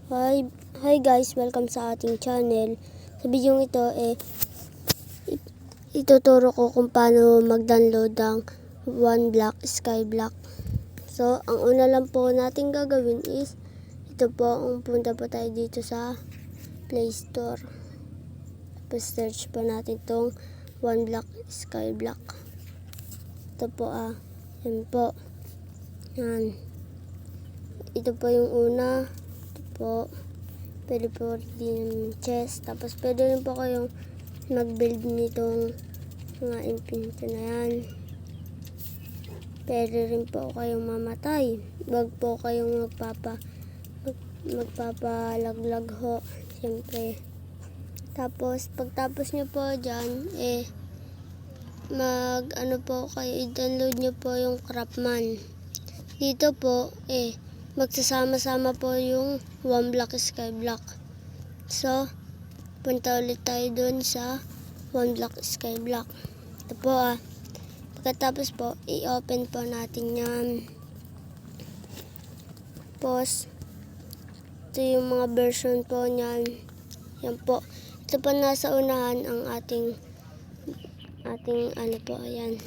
Hi guys, welcome sa ating channel. Sa video ito ituturo ko kung paano mag-download ng OneBlock Skyblock. So, ang una lang po natin gagawin is ito po, punta po tayo dito sa Play Store. Tapos search po natin itong OneBlock Skyblock. Ito po yan po. Yan. Ito po yung una. Po, pwede po din chest, tapos pwede rin po kayong mag-build nitong mga infinito na yan. Pwede rin po kayong mamatay, wag po kayong magpapalaglag ho, siyempre. Tapos pagtapos nyo po dyan i-download nyo po yung Craftman. Dito po magsasama-sama po yung OneBlock Skyblock. So, punta ulit tayo dun sa OneBlock Skyblock. Ito po pagkatapos po, i-open po natin yan. Tapos, ito yung mga version po niyan. Yan po. Ito po nasa unahan ang ating ayan.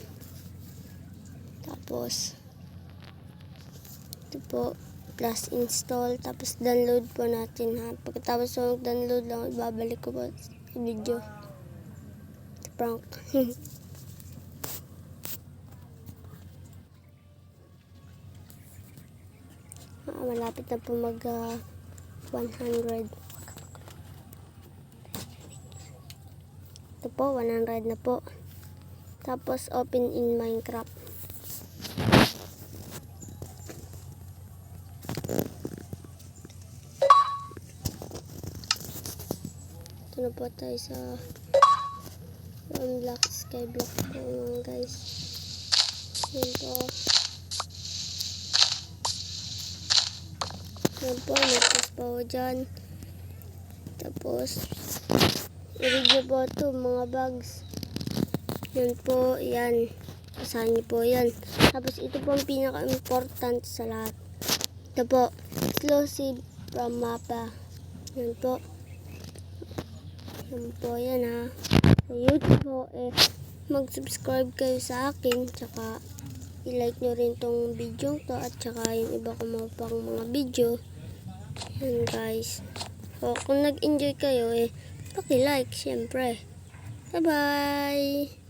Tapos, ito po, plus install, tapos download po natin pagkatapos po mag-download lang, ibabalik ko po sa video. Prank. Malapit na po mag 100. Ito po, 100 na po. Tapos open in Minecraft. Ito na po tayo sa OneBlock Skyblock po mga guys. Yan po. Yan po, may-post po dyan. Tapos, i-review po ito mga bugs. Yan po, yan. Asahan niyo po yan. Tapos, ito po ang pinaka-important sa lahat. Ito po, exclusive from mapa. Yan po. Yan po yan Sa YouTube po mag-subscribe kayo sa akin, tsaka i-like nyo rin tong video to, at tsaka yung iba ko pang mga video. Yan guys. So kung nag-enjoy kayo paki-like syempre. Bye bye.